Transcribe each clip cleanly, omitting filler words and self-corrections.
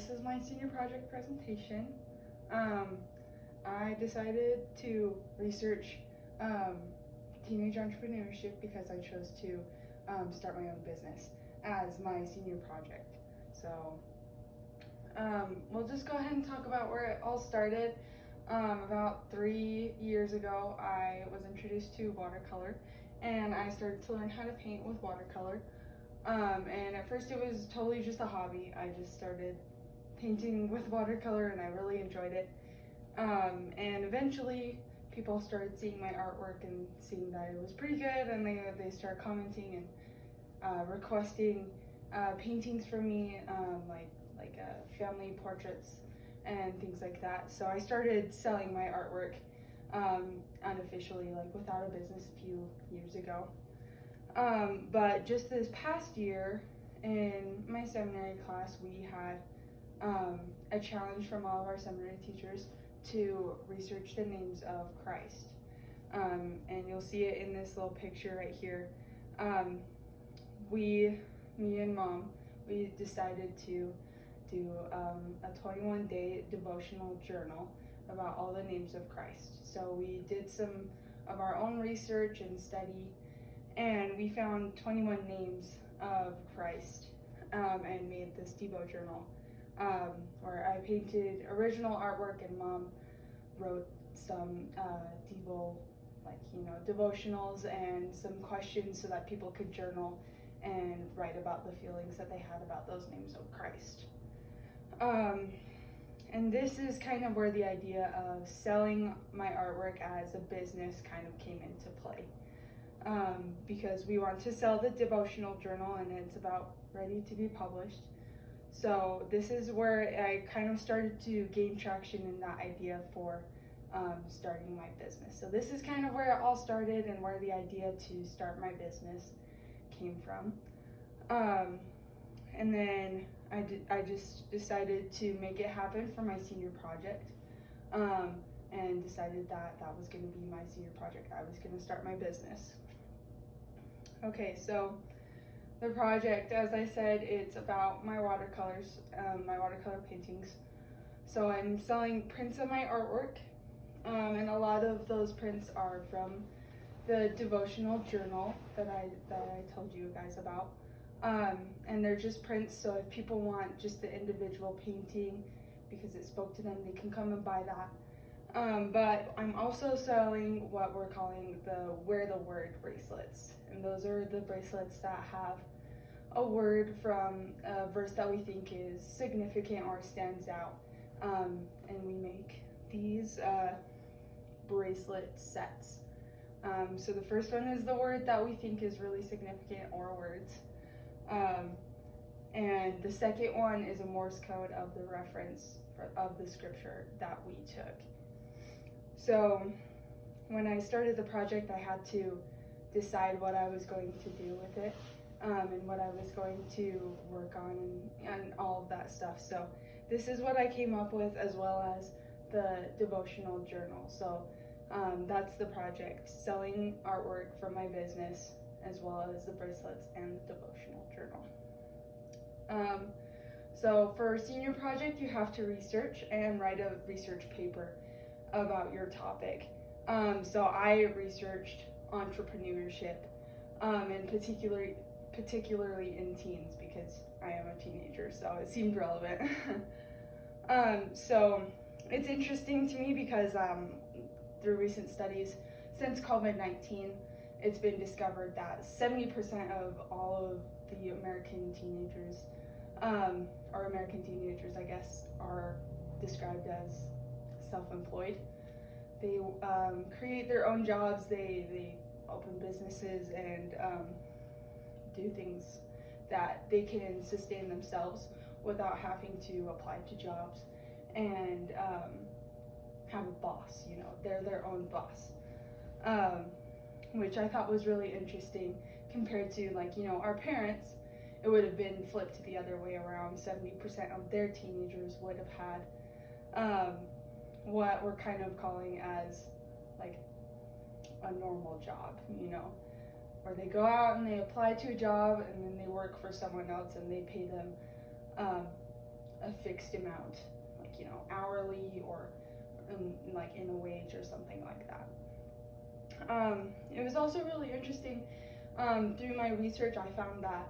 this is my senior project presentation. I decided to research teenage entrepreneurship because I chose to start my own business as my senior project. So we'll just go ahead and talk about where it all started. About 3 years ago, I was introduced to watercolor, and I started to learn how to paint with watercolor. And at first it was totally just a hobby. I just started painting with watercolor and I really enjoyed it. And eventually people started seeing my artwork and seeing that it was pretty good, and they started commenting and requesting paintings from me, like family portraits and things like that. So I started selling my artwork unofficially, like without a business, a few years ago. But just this past year in my seminary class, we had a challenge from all of our seminary teachers to research the names of Christ. And you'll see it in this little picture right here. Me and Mom, we decided to do a 21-day devotional journal about all the names of Christ. So we did some of our own research and study, and we found 21 names of Christ and made this Devo journal where I painted original artwork and Mom wrote some Devo, devotionals and some questions so that people could journal and write about the feelings that they had about those names of Christ. And this is kind of where the idea of selling my artwork as a business kind of came into play. Because we want to sell the devotional journal and it's about ready to be published. So this is where I kind of started to gain traction in that idea for starting my business. So this is kind of where it all started and where the idea to start my business came from. And then I just decided to make it happen for my senior project, and decided that was going to be my senior project. I was going to start my business. Okay, so the project, as I said, it's about my watercolors, my watercolor paintings. So I'm selling prints of my artwork, and a lot of those prints are from the devotional journal that I told you guys about. And they're just prints, so if people want just the individual painting because it spoke to them, they can come and buy that. But I'm also selling what we're calling the Wear the Word bracelets. And those are the bracelets that have a word from a verse that we think is significant or stands out. And we make these bracelet sets. So the first one is the word that we think is really significant, or words. And the second one is a Morse code of the reference of the scripture that we took. So when I started the project, I had to decide what I was going to do with it, and what I was going to work on and all of that stuff. So this is what I came up with, as well as the devotional journal. So that's the project, selling artwork from my business, as well as the bracelets and the devotional journal. So for a senior project, you have to research and write a research paper about your topic. So I researched entrepreneurship, and particularly in teens, because I am a teenager, so it seemed relevant. So it's interesting to me because through recent studies, since COVID-19, it's been discovered that 70% of all of the American teenagers, or American teenagers, I guess, are described as self-employed. They create their own jobs, they open businesses and do things that they can sustain themselves without having to apply to jobs and have a boss, they're their own boss. Which I thought was really interesting compared to our parents. It would have been flipped the other way around. 70% of their teenagers would have had what we're kind of calling as like a normal job, where they go out and they apply to a job and then they work for someone else and they pay them a fixed amount, like, you know, hourly or like in a wage or something like that. It was also really interesting. Through my research, I found that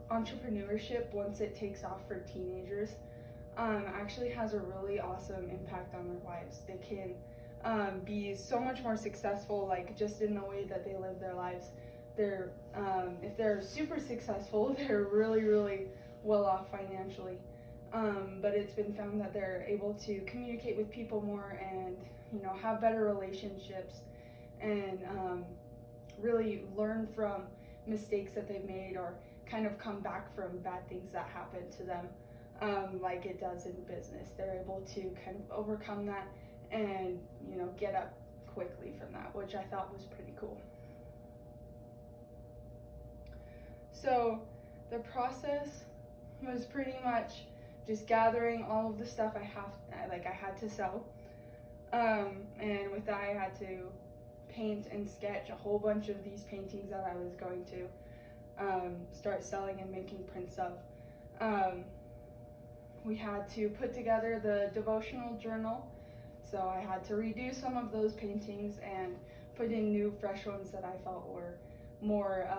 entrepreneurship, once it takes off for teenagers, actually has a really awesome impact on their lives. They can be so much more successful, like just in the way that they live their lives. They're if they're super successful, they're really, really well off financially. But it's been found that they're able to communicate with people more and, you know, have better relationships and really learn from mistakes that they've made or kind of come back from bad things that happened to them, like it does in business. They're able to kind of overcome that and, you know, get up quickly from that, which I thought was pretty cool. So the process was pretty much just gathering all of the stuff I had to sell, and with that I had to paint and sketch a whole bunch of these paintings that I was going to start selling and making prints of. We had to put together the devotional journal, so I had to redo some of those paintings and put in new fresh ones that I felt were more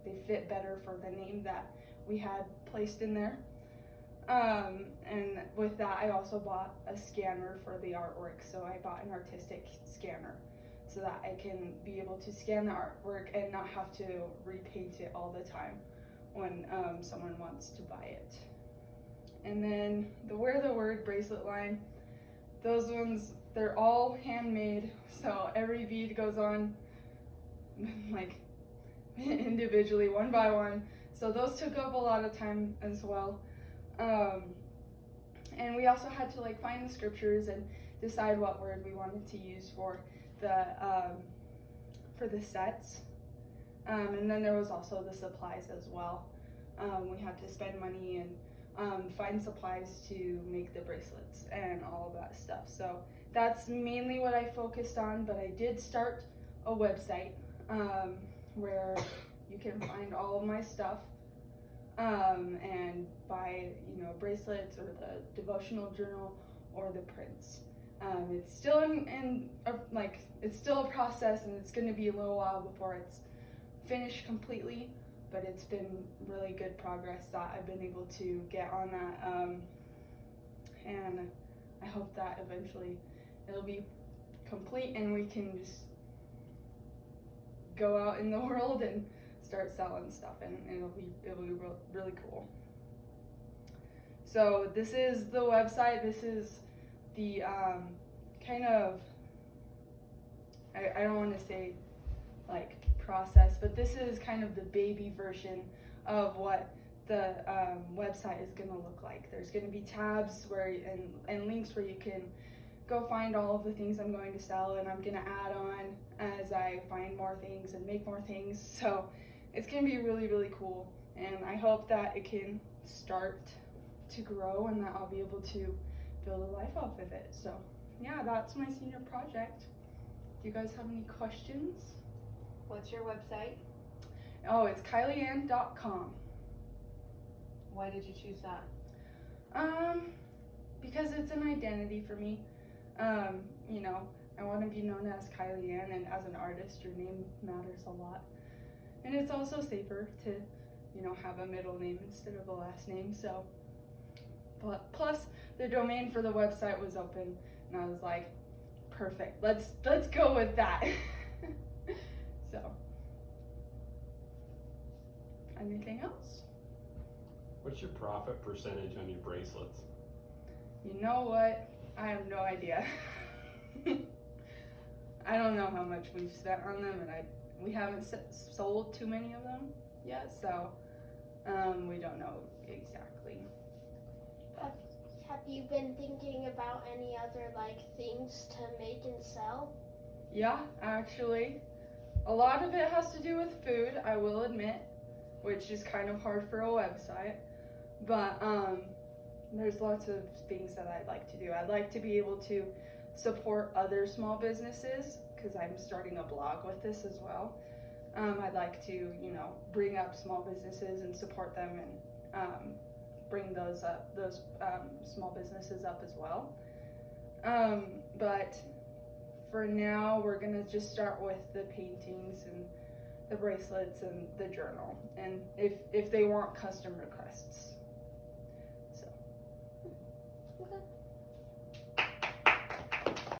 they fit better for the name that we had placed in there. And with that, I also bought a scanner for the artwork. So I bought an artistic scanner so that I can be able to scan the artwork and not have to repaint it all the time when someone wants to buy it. And then the Wear the Word bracelet line, those ones, they're all handmade. So every bead goes on like individually, one by one. So those took up a lot of time as well. And we also had to like find the scriptures and decide what word we wanted to use for the sets. And then there was also the supplies as well. We had to spend money and find supplies to make the bracelets and all of that stuff. So that's mainly what I focused on, but I did start a website where you can find all of my stuff. And buy, you know, bracelets or the devotional journal or the prints. It's still it's still a process, and it's going to be a little while before it's finished completely, but it's been really good progress that I've been able to get on that, and I hope that eventually it'll be complete and we can just go out in the world and start selling stuff, and it'll be really cool. So this is the website. This is the kind of, I don't want to say like process, but this is kind of the baby version of what the website is going to look like. There's going to be tabs where and links where you can go find all of the things I'm going to sell, and I'm going to add on as I find more things and make more things. So it's going to be really, really cool, and I hope that it can start to grow and that I'll be able to build a life off of it. So yeah, that's my senior project. Do you guys have any questions? What's your website? Oh, it's KylieAnn.com. Why did you choose that? Because it's an identity for me. You know, I want to be known as Kylie Ann, and as an artist, your name matters a lot. And it's also safer to, you know, have a middle name instead of a last name. So, but plus the domain for the website was open, and I was like, perfect. Let's go with that. So, anything else? What's your profit percentage on your bracelets? You know what? I have no idea. I don't know how much we've spent on them, and we haven't sold too many of them yet, so we don't know exactly. Have you been thinking about any other things to make and sell? Yeah, actually. A lot of it has to do with food, I will admit, which is kind of hard for a website. But there's lots of things that I'd like to do. I'd like to be able to support other small businesses, because I'm starting a blog with this as well. I'd like to, you know, bring up small businesses and support them and bring those up, those small businesses up as well. But for now, we're gonna just start with the paintings and the bracelets and the journal, and if they want custom requests. So. Okay.